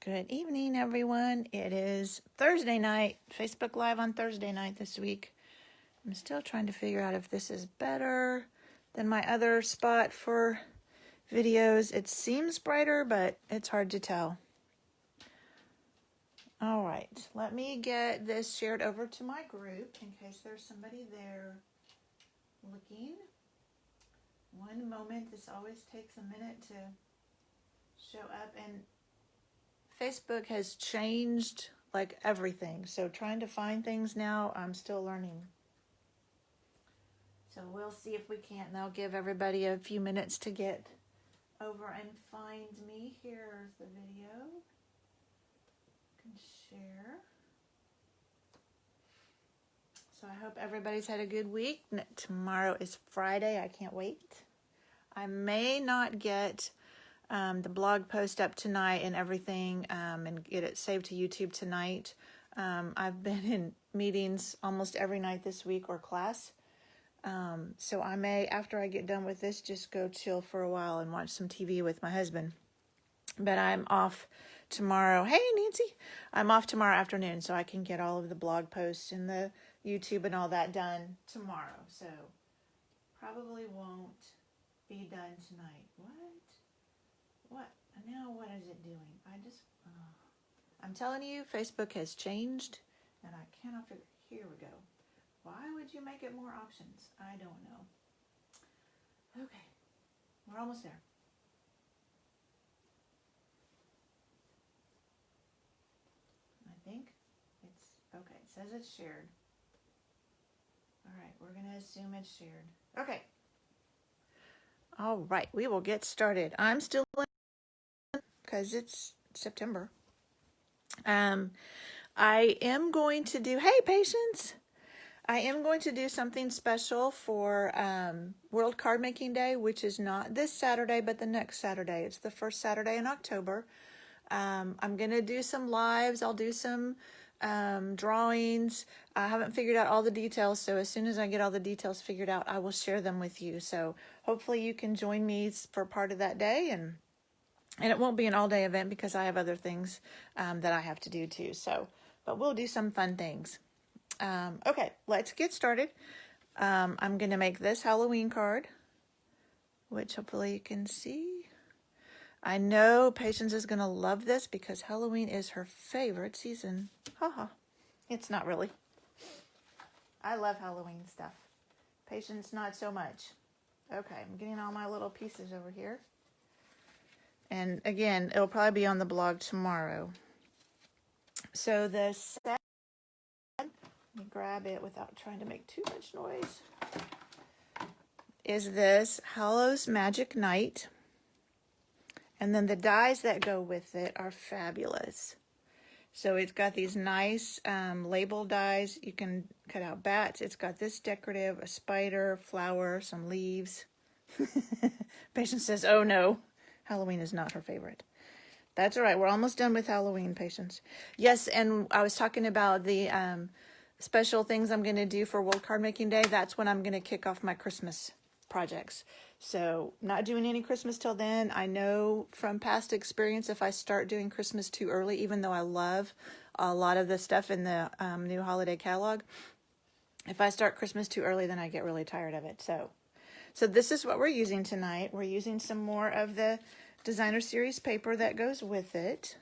Good evening, everyone. It is Thursday night, Facebook Live on Thursday night this week. I'm still trying to figure out if this is better than my other spot for videos. It seems brighter, but it's hard to tell. All right, let me get this shared over to my group in case there's somebody there looking. One moment. This always takes a minute to show up, and Facebook has changed like everything. So trying to find things now, I'm still learning. So we'll see if we can't. And I'll give everybody a few minutes to get over and find me. Here's the video. I can share. So I hope everybody's had a good week. Tomorrow is Friday. I can't wait. I may not get the blog post up tonight and everything and get it saved to YouTube tonight. I've been in meetings almost every night this week or class. So I may, after I get done with this, just go chill for a while and watch some TV with my husband. But I'm off tomorrow. Hey, Nancy. I'm off tomorrow afternoon, so I can get all of the blog posts and the YouTube and all that done tomorrow. So probably won't be done tonight. What? Now what is it doing? I'm telling you, Facebook has changed, and I cannot figure. Here we go. Why would you make it more options? I don't know. Okay, we're almost there. I think it's okay. It says it's shared. All right, we're gonna assume it's shared. Okay. All right, we will get started. I'm still because it's September. I am going to do, hey, patience. I am going to do something special for World Card Making Day, which is not this Saturday, but the next Saturday. It's the first Saturday in October. I'm going to do some lives. I'll do some drawings. I haven't figured out all the details, so as soon as I get all the details figured out, I will share them with you. So hopefully you can join me for part of that day, and it won't be an all-day event because I have other things that I have to do too. So, but we'll do some fun things. Okay, let's get started. I'm going to make this Halloween card, which hopefully you can see. I know Patience is going to love this because Halloween is her favorite season. Haha. It's not really. I love Halloween stuff. Patience, not so much. Okay, I'm getting all my little pieces over here. And again, it'll probably be on the blog tomorrow. So the set, let me grab it without trying to make too much noise, is this Hallows Magic Night. And then the dies that go with it are fabulous. So it's got these nice label dies. You can cut out bats. It's got this decorative, a spider, flower, some leaves. Patience says, oh no. Halloween is not her favorite. That's all right. We're almost done with Halloween, Patience. Yes, and I was talking about the special things I'm going to do for World Card Making Day. That's when I'm going to kick off my Christmas projects. So not doing any Christmas till then. I know from past experience, if I start doing Christmas too early, even though I love a lot of the stuff in the new holiday catalog, if I start Christmas too early, then I get really tired of it. So this is what we're using tonight. We're using some more of the designer series paper that goes with it.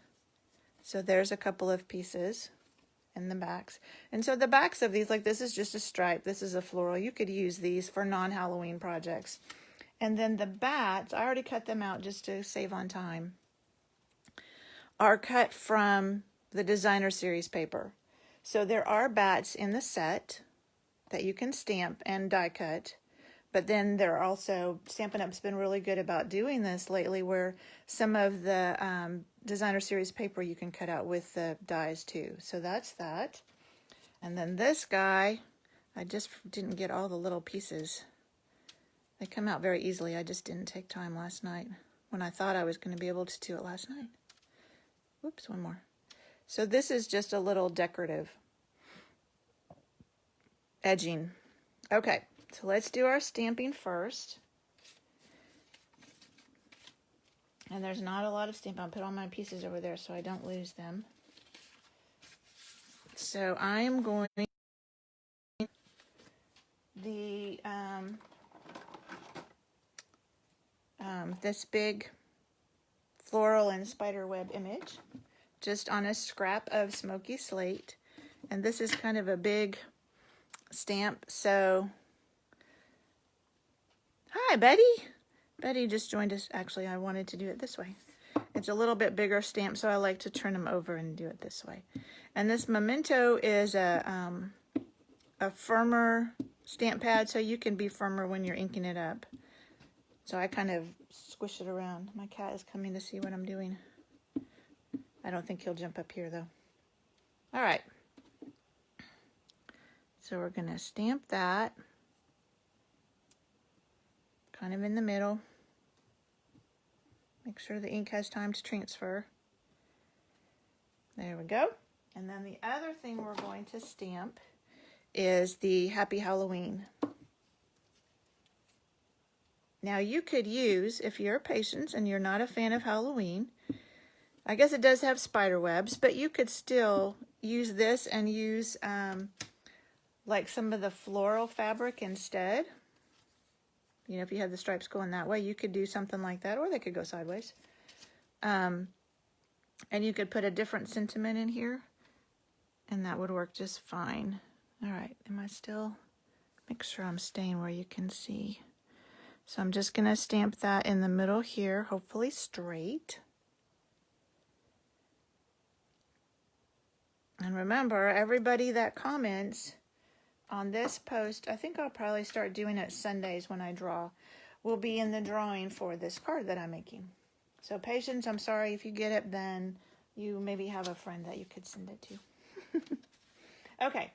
So there's a couple of pieces in the backs. And so the backs of these, like this is just a stripe. This is a floral. You could use these for non-Halloween projects. And then the bats, I already cut them out just to save on time, are cut from the designer series paper. So there are bats in the set that you can stamp and die cut. But then there are also, Stampin' Up's been really good about doing this lately, where some of the designer series paper you can cut out with the dies too. So that's that. And then this guy, I just didn't get all the little pieces. They come out very easily. I just didn't take time last night when I thought I was going to be able to do it last night. Whoops, one more. So this is just a little decorative edging. Okay. So let's do our stamping first. And there's not a lot of stamp. I'll put all my pieces over there so I don't lose them. So I'm going the this big floral and spider web image just on a scrap of smoky slate. And this is kind of a big stamp. So, hi, Betty. Betty just joined us. Actually, I wanted to do it this way. It's a little bit bigger stamp, so I like to turn them over and do it this way. And this Memento is a firmer stamp pad, so you can be firmer when you're inking it up. So I kind of squish it around. My cat is coming to see what I'm doing. I don't think he'll jump up here, though. All right. So we're going to stamp that kind of in the middle. Make sure the ink has time to transfer. There we go. And then the other thing we're going to stamp is the Happy Halloween. Now you could use, if you're a patient and you're not a fan of Halloween, I guess it does have spider webs, but you could still use this and use like some of the floral fabric instead. You know, if you had the stripes going that way, you could do something like that, or they could go sideways. And you could put a different sentiment in here, and that would work just fine. All right, am I still? Make sure I'm staying where you can see. So I'm just going to stamp that in the middle here, hopefully straight. And remember, everybody that comments on this post, I think I'll probably start doing it Sundays when I draw, will be in the drawing for this card that I'm making. So patience, I'm sorry if you get it, then you maybe have a friend that you could send it to. Okay,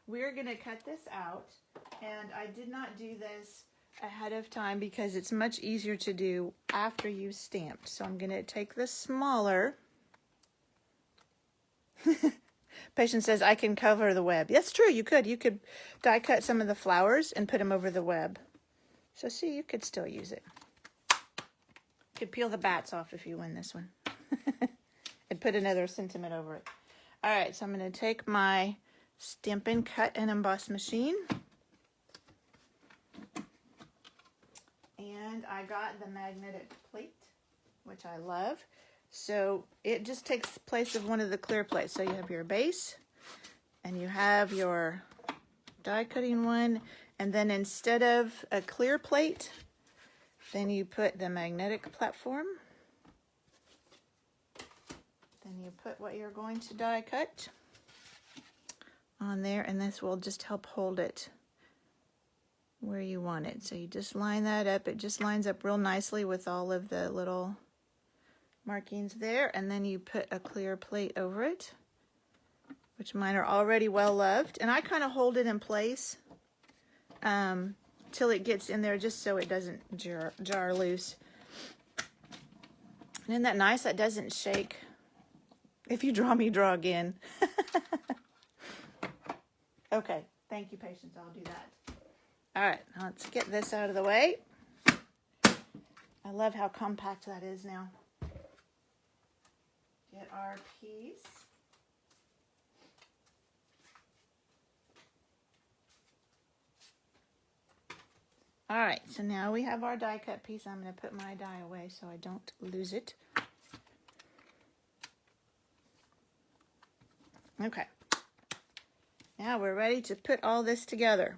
we're going to cut this out, and I did not do this ahead of time because it's much easier to do after you've stamped. So I'm going to take this smaller. Patience says, I can cover the web. That's true, you could. You could die cut some of the flowers and put them over the web. So see, you could still use it. You could peel the bats off if you win this one. And put another sentiment over it. All right, so I'm going to take my Stampin' Cut and Emboss machine. And I got the magnetic plate, which I love. So it just takes place of one of the clear plates. So you have your base, and you have your die cutting one, and then instead of a clear plate, then you put the magnetic platform. Then you put what you're going to die cut on there, and this will just help hold it where you want it. So you just line that up. It just lines up real nicely with all of the little markings there, and then you put a clear plate over it, which mine are already well loved, and I kind of hold it in place till it gets in there, just so it doesn't jar loose. And isn't that nice? That doesn't shake. If you draw me, draw again. Okay, thank you, Patience. I'll do that. All right, let's get this out of the way. I love how compact that is now. Get our piece. All right, so now we have our die cut piece. I'm going to put my die away so I don't lose it. Okay. Now we're ready to put all this together.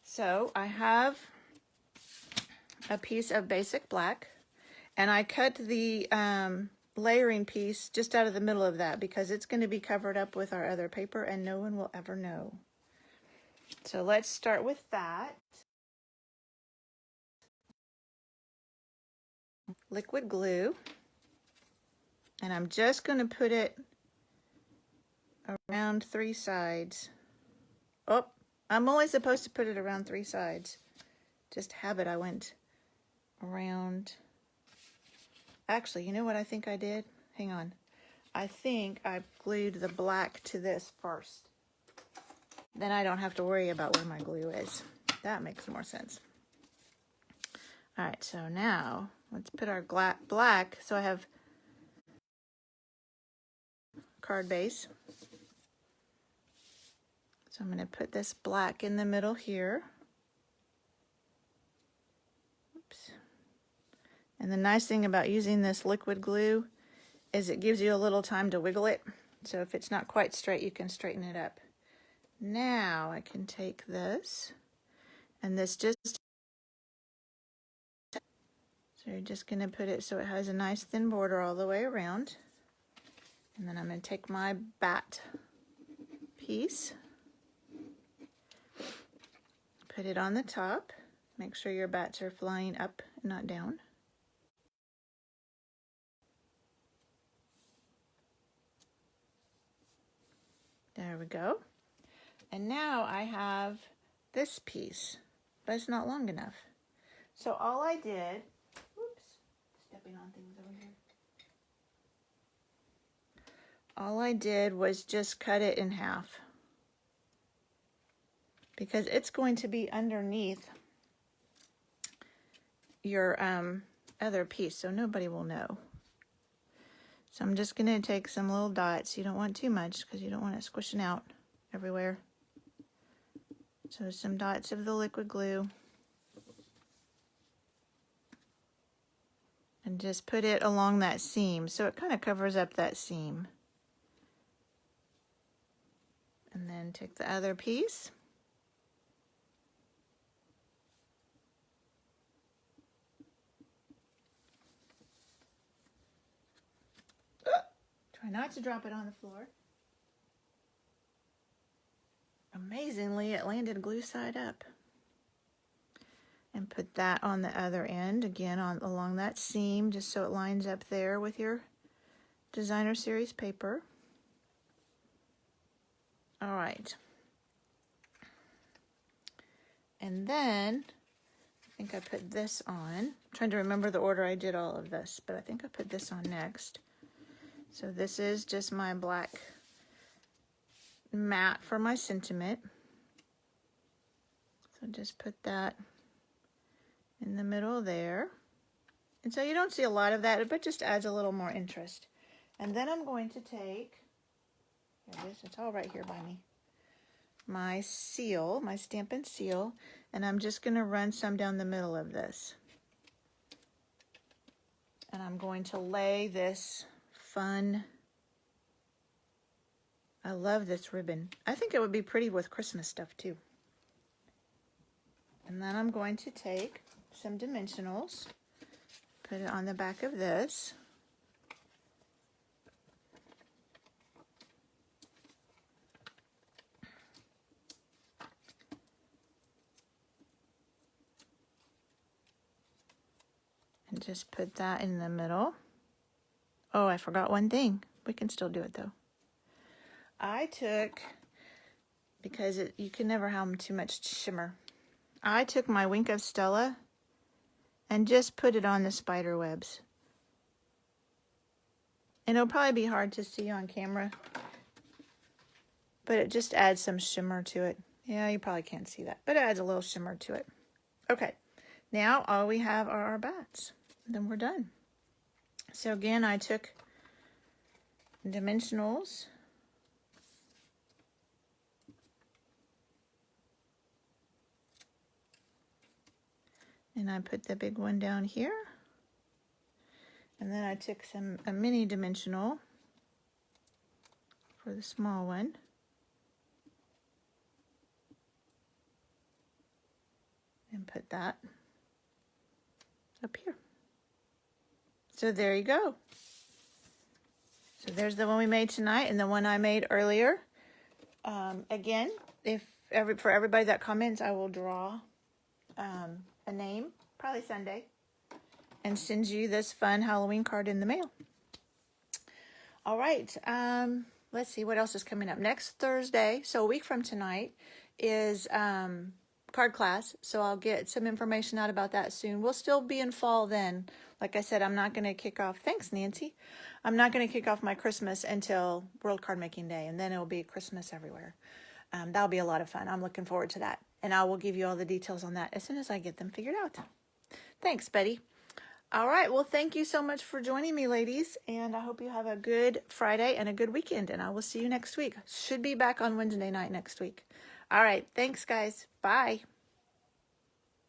So I have a piece of basic black, and I cut the layering piece just out of the middle of that because it's going to be covered up with our other paper and no one will ever know. So let's start with that. Liquid glue, and I'm just going to put it around 3 sides. Oh, I'm only supposed to put it around 3 sides. Just habit, I went around. Actually, you know what I think I did? Hang on. I think I glued the black to this first. Then I don't have to worry about where my glue is. That makes more sense. All right, so now let's put our black. So I have card base. So I'm going to put this black in the middle here. Oops. And the nice thing about using this liquid glue is it gives you a little time to wiggle it. So if it's not quite straight, you can straighten it up. Now I can take this, and this just, so you're just going to put it so it has a nice thin border all the way around. And then I'm going to take my bat piece, put it on the top. Make sure your bats are flying up, not down. There we go. And now I have this piece, but it's not long enough. So all I did, oops, stepping on things over here. All I did was just cut it in half because it's going to be underneath your other piece, so nobody will know. So I'm just going to take some little dots. You don't want too much because you don't want it squishing out everywhere. So some dots of the liquid glue. And just put it along that seam so it kind of covers up that seam. And then take the other piece. Try not to drop it on the floor. Amazingly, it landed glue side up. And put that on the other end, again along that seam, just so it lines up there with your designer series paper. All right. And then I think I put this on. I'm trying to remember the order I did all of this, but I think I put this on next. So this is just my black mat for my sentiment. So just put that in the middle there. And so you don't see a lot of that, but just adds a little more interest. And then I'm going to take, here it is, it's all right here by me, my seal, my Stampin' Seal, and I'm just going to run some down the middle of this. And I'm going to lay this fun, I love this ribbon. I think it would be pretty with Christmas stuff too. And then I'm going to take some dimensionals, put it on the back of this. And just put that in the middle. Oh, I forgot one thing. We can still do it though. I took, because you can never have too much shimmer, I took my Wink of Stella and just put it on the spider webs. And it'll probably be hard to see on camera, but it just adds some shimmer to it. Yeah, you probably can't see that, but it adds a little shimmer to it. Okay, now all we have are our bats. Then we're done. So again, I took dimensionals. And I put the big one down here. And then I took a mini dimensional for the small one. And put that up here. So there you go. So there's the one we made tonight and the one I made earlier. Again, for everybody that comments, I will draw a name, probably Sunday, and send you this fun Halloween card in the mail. All right, let's see what else is coming up. Next Thursday, so a week from tonight, is card class, so I'll get some information out about that soon. We'll still be in fall then. Like I said, I'm not going to kick off, thanks Nancy, I'm not going to kick off my Christmas until World Card Making Day, and then it'll be Christmas everywhere. That'll be a lot of fun. I'm looking forward to that. And I will give you all the details on that as soon as I get them figured out. Thanks, Betty. All right. Well, thank you so much for joining me, ladies. And I hope you have a good Friday and a good weekend. And I will see you next week. Should be back on Wednesday night next week. All right. Thanks, guys. Bye.